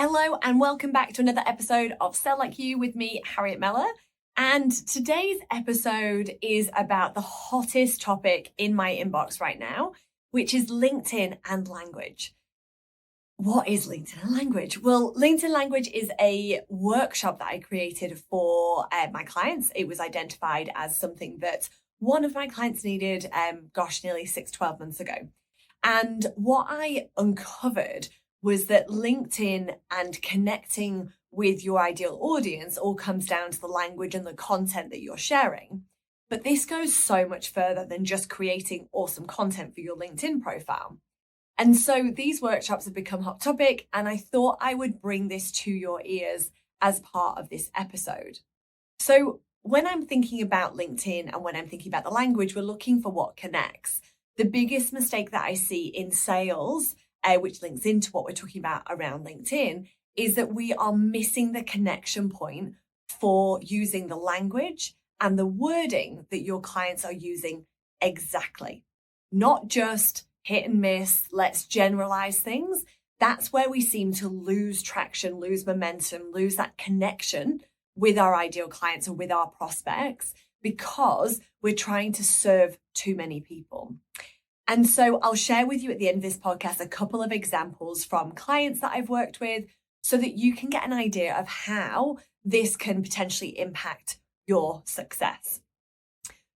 Hello and welcome back to another episode of Sell Like You with me, Harriet Meller. And today's episode is about the hottest topic in my inbox right now, which is LinkedIn and language. What is LinkedIn and language? Well, LinkedIn language is a workshop that I created for my clients. It was identified as something that one of my clients needed, nearly 12 months ago. And what I uncovered was that LinkedIn and connecting with your ideal audience all comes down to the language and the content that you're sharing. But this goes so much further than just creating awesome content for your LinkedIn profile. And so these workshops have become hot topic, and I thought I would bring this to your ears as part of this episode. So when I'm thinking about LinkedIn and when I'm thinking about the language, we're looking for what connects. The biggest mistake that I see in sales, which links into what we're talking about around LinkedIn, is that we are missing the connection point for using the language and the wording that your clients are using exactly. Not just hit and miss, let's generalize things. That's where we seem to lose traction, lose momentum, lose that connection with our ideal clients or with our prospects because we're trying to serve too many people. And so I'll share with you at the end of this podcast a couple of examples from clients that I've worked with so that you can get an idea of how this can potentially impact your success.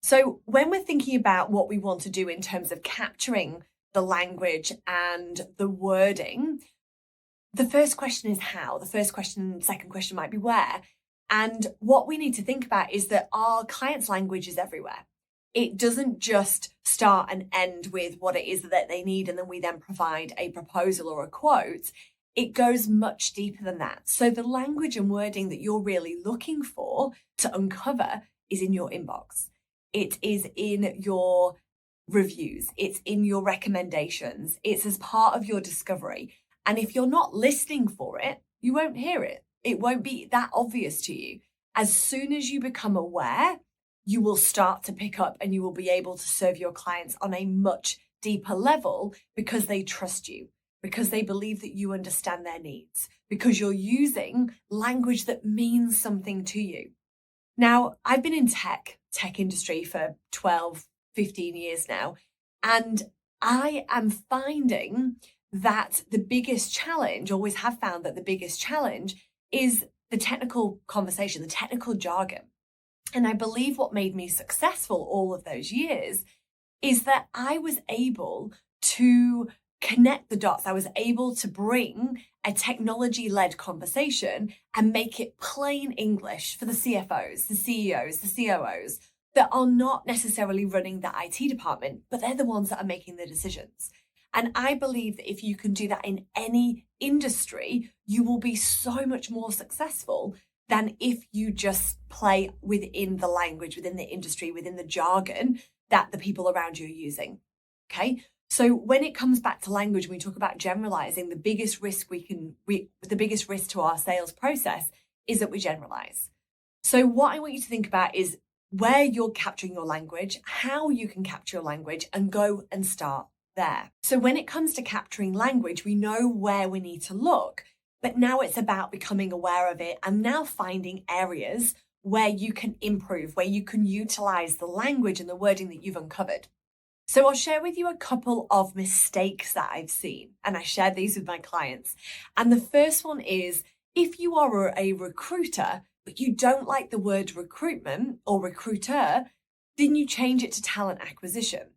So when we're thinking about what we want to do in terms of capturing the language and the wording, the first question is how. Second question might be where. And what we need to think about is that our clients' language is everywhere. It doesn't just start and end with what it is that they need, and then we then provide a proposal or a quote. It goes much deeper than that. So the language and wording that you're really looking for to uncover is in your inbox. It is in your reviews. It's in your recommendations. It's as part of your discovery. And if you're not listening for it, you won't hear it. It won't be that obvious to you. As soon as you become aware, you will start to pick up and you will be able to serve your clients on a much deeper level because they trust you, because they believe that you understand their needs, because you're using language that means something to you. Now, I've been in tech industry for 12, 15 years now, and I am finding that the biggest challenge, always have found that the biggest challenge is the technical conversation, the technical jargon. And I believe what made me successful all of those years is that I was able to connect the dots. I was able to bring a technology-led conversation and make it plain English for the CFOs, the CEOs, the COOs that are not necessarily running the IT department, but they're the ones that are making the decisions. And I believe that if you can do that in any industry, you will be so much more successful than if you just play within the language, within the industry, within the jargon that the people around you are using. Okay. So when it comes back to language, when we talk about generalizing, the biggest risk to our sales process is that we generalize. So what I want you to think about is where you're capturing your language, how you can capture your language, and go and start there. So when it comes to capturing language, we know where we need to look. But now it's about becoming aware of it and now finding areas where you can improve, where you can utilize the language and the wording that you've uncovered. So I'll share with you a couple of mistakes that I've seen, and I share these with my clients. And the first one is, if you are a recruiter, but you don't like the word recruitment or recruiter, then you change it to talent acquisition.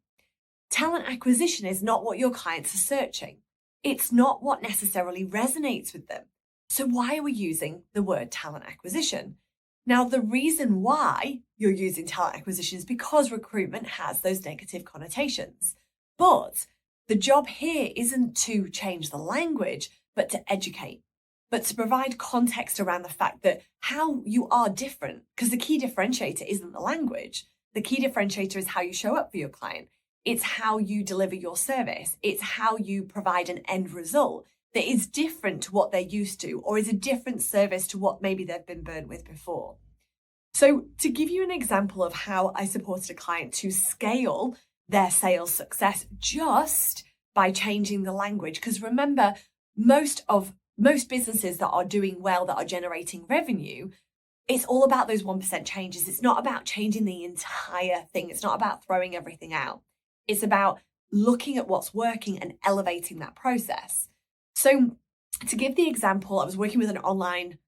Talent acquisition is not what your clients are searching. It's not what necessarily resonates with them. So why are we using the word talent acquisition? Now, the reason why you're using talent acquisition is because recruitment has those negative connotations. But the job here isn't to change the language, but to educate, but to provide context around the fact that how you are different, because the key differentiator isn't the language. The key differentiator is how you show up for your client. It's how you deliver your service. It's how you provide an end result that is different to what they're used to, or is a different service to what maybe they've been burnt with before. So to give you an example of how I supported a client to scale their sales success just by changing the language, because remember, most of most businesses that are doing well, that are generating revenue, it's all about those 1% changes. It's not about changing the entire thing. It's not about throwing everything out. It's about looking at what's working and elevating that process. So to give the example, I was working with an online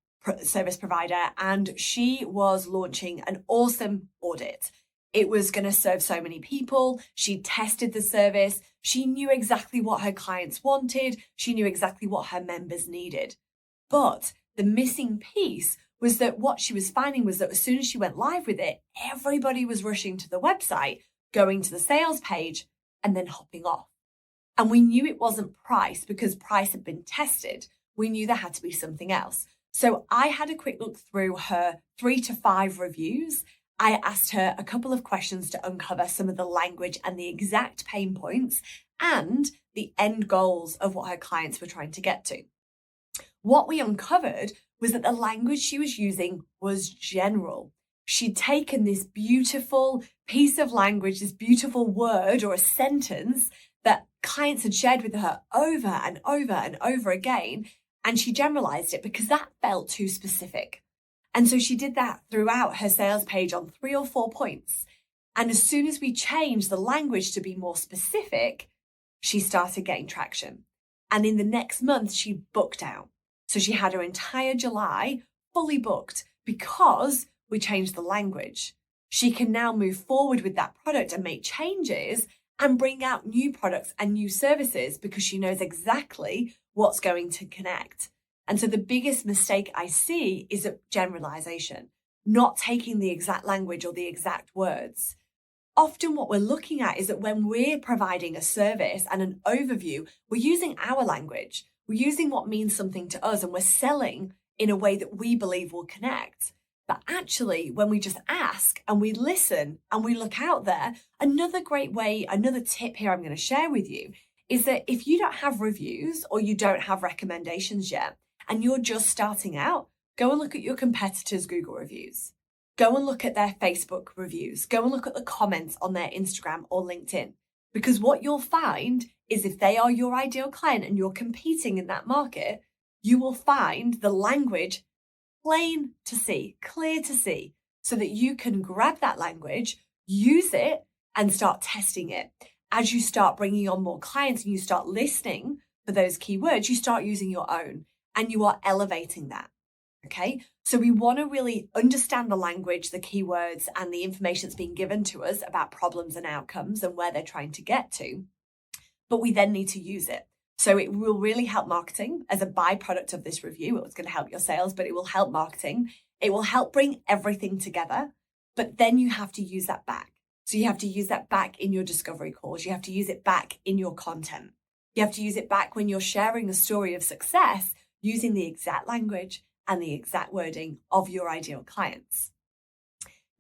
service provider and she was launching an awesome audit. It was going to serve so many people. She tested the service. She knew exactly what her clients wanted. She knew exactly what her members needed. But the missing piece was that what she was finding was that as soon as she went live with it, everybody was rushing to the website, going to the sales page, and then hopping off. And we knew it wasn't price because price had been tested. We knew there had to be something else. So I had a quick look through her 3 to 5 reviews. I asked her a couple of questions to uncover some of the language and the exact pain points and the end goals of what her clients were trying to get to. What we uncovered was that the language she was using was general. She'd taken this beautiful piece of language, this beautiful word or a sentence that clients had shared with her over and over and over again, and she generalized it because that felt too specific. And so she did that throughout her sales page on 3 or 4 points. And as soon as we changed the language to be more specific, she started getting traction. And in the next month, she booked out. So she had her entire July fully booked because we changed the language. She can now move forward with that product and make changes and bring out new products and new services because she knows exactly what's going to connect. And so the biggest mistake I see is a generalization, not taking the exact language or the exact words. Often what we're looking at is that when we're providing a service and an overview, we're using our language. We're using what means something to us and we're selling in a way that we believe will connect. But actually, when we just ask and we listen and we look out there, another great way, another tip here I'm going to share with you is that if you don't have reviews or you don't have recommendations yet, and you're just starting out, go and look at your competitors' Google reviews. Go and look at their Facebook reviews. Go and look at the comments on their Instagram or LinkedIn. Because what you'll find is if they are your ideal client and you're competing in that market, you will find the language plain to see, clear to see, so that you can grab that language, use it, and start testing it. As you start bringing on more clients and you start listening for those keywords, you start using your own. And you are elevating that, okay? So we want to really understand the language, the keywords, and the information that's being given to us about problems and outcomes and where they're trying to get to. But we then need to use it. So it will really help marketing as a byproduct of this review. It's going to help your sales, but it will help marketing. It will help bring everything together, but then you have to use that back. So you have to use that back in your discovery calls. You have to use it back in your content. You have to use it back when you're sharing a story of success using the exact language and the exact wording of your ideal clients.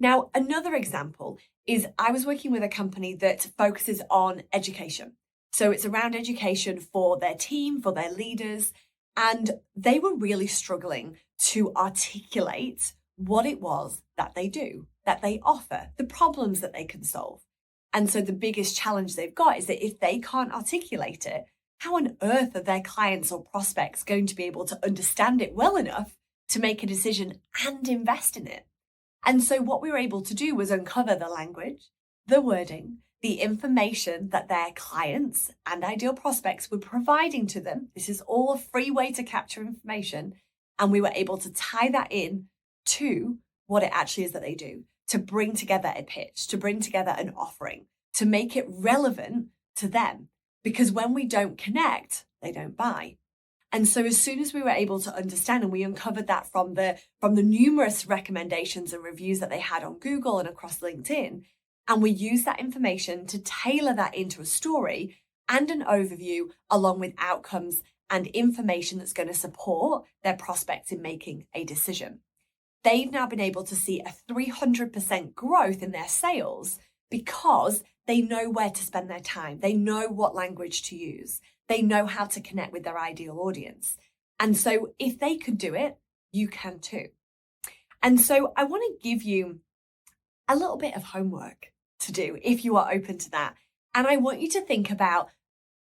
Now, another example is I was working with a company that focuses on education. So it's around education for their team, for their leaders, and they were really struggling to articulate what it was that they do, that they offer, the problems that they can solve. And so the biggest challenge they've got is that if they can't articulate it, how on earth are their clients or prospects going to be able to understand it well enough to make a decision and invest in it? And so what we were able to do was uncover the language, the wording, the information that their clients and ideal prospects were providing to them. This is all a free way to capture information. And we were able to tie that in to what it actually is that they do, to bring together a pitch, to bring together an offering, to make it relevant to them. Because when we don't connect, they don't buy. And so as soon as we were able to understand, and we uncovered that from the numerous recommendations and reviews that they had on Google and across LinkedIn, and we used that information to tailor that into a story and an overview along with outcomes and information that's going to support their prospects in making a decision. They've now been able to see a 300% growth in their sales because they know where to spend their time. They know what language to use. They know how to connect with their ideal audience. And so if they could do it, you can too. And so I want to give you a little bit of homework to do if you are open to that. And I want you to think about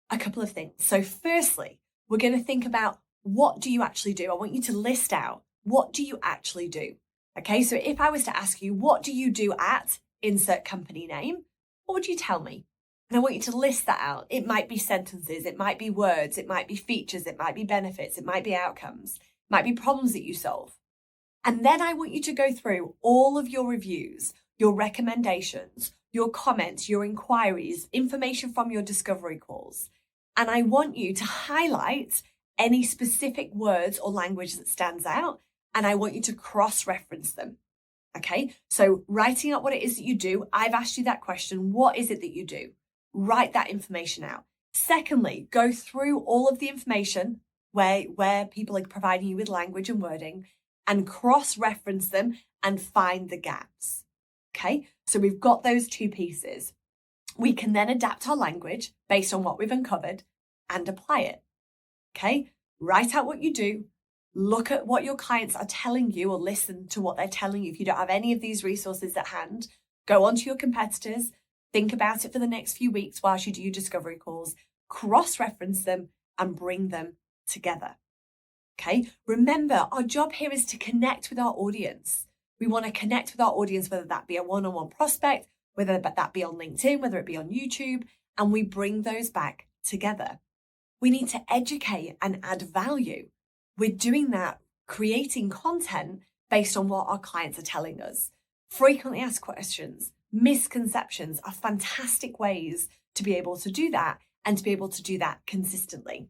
a couple of things. So firstly, we're going to think about what do you actually do? I want you to list out, what do you actually do? Okay, so if I was to ask you, what do you do at insert company name, what would you tell me? And I want you to list that out. It might be sentences, it might be words, it might be features, it might be benefits, it might be outcomes, it might be problems that you solve. And then I want you to go through all of your reviews, your recommendations, your comments, your inquiries, information from your discovery calls. And I want you to highlight any specific words or language that stands out. And I want you to cross-reference them. Okay, so writing out what it is that you do. I've asked you that question. What is it that you do? Write that information out. Secondly, go through all of the information where people are providing you with language and wording and cross-reference them and find the gaps. Okay, so we've got those two pieces. We can then adapt our language based on what we've uncovered and apply it. Okay, write out what you do. Look at what your clients are telling you or listen to what they're telling you. If you don't have any of these resources at hand, go onto your competitors, think about it for the next few weeks whilst you do your discovery calls, cross-reference them and bring them together. Okay, remember, our job here is to connect with our audience. We want to connect with our audience, whether that be a one-on-one prospect, whether that be on LinkedIn, whether it be on YouTube, and we bring those back together. We need to educate and add value. We're doing that, creating content based on what our clients are telling us. Frequently asked questions, misconceptions are fantastic ways to be able to do that and to be able to do that consistently.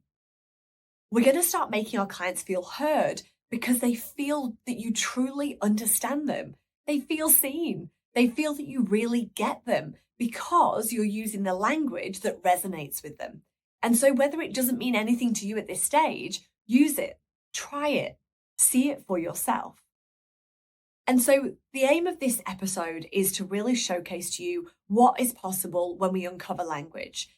We're going to start making our clients feel heard because they feel that you truly understand them. They feel seen. They feel that you really get them because you're using the language that resonates with them. And so whether it doesn't mean anything to you at this stage, use it, try it, see it for yourself. And so the aim of this episode is to really showcase to you what is possible when we uncover language.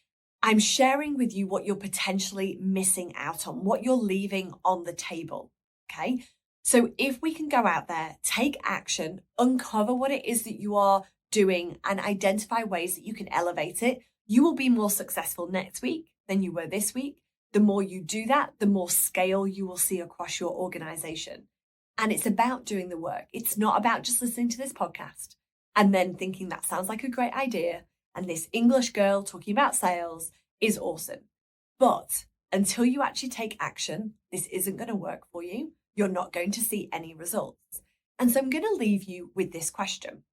I'm sharing with you what you're potentially missing out on, what you're leaving on the table, okay? So if we can go out there, take action, uncover what it is that you are doing and identify ways that you can elevate it, you will be more successful next week than you were this week. The more you do that, the more scale you will see across your organization. And it's about doing the work. It's not about just listening to this podcast and then thinking that sounds like a great idea and this English girl talking about sales is awesome. But until you actually take action, this isn't going to work for you. You're not going to see any results. And so I'm going to leave you with this question.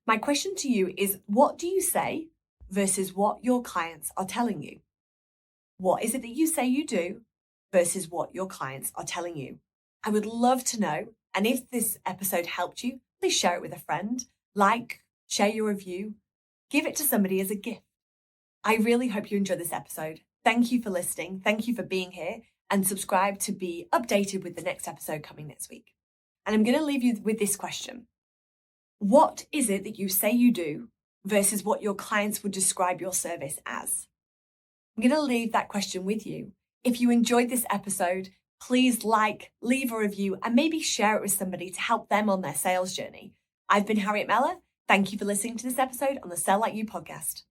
My question to you is, what do you say versus what your clients are telling you? What is it that you say you do versus what your clients are telling you? I would love to know. And if this episode helped you, please share it with a friend, share your review, give it to somebody as a gift. I really hope you enjoyed this episode. Thank you for listening. Thank you for being here and subscribe to be updated with the next episode coming next week. And I'm going to leave you with this question. What is it that you say you do versus what your clients would describe your service as? I'm going to leave that question with you. If you enjoyed this episode, please leave a review, and maybe share it with somebody to help them on their sales journey. I've been Harriet Meller. Thank you for listening to this episode on the Sell Like You podcast.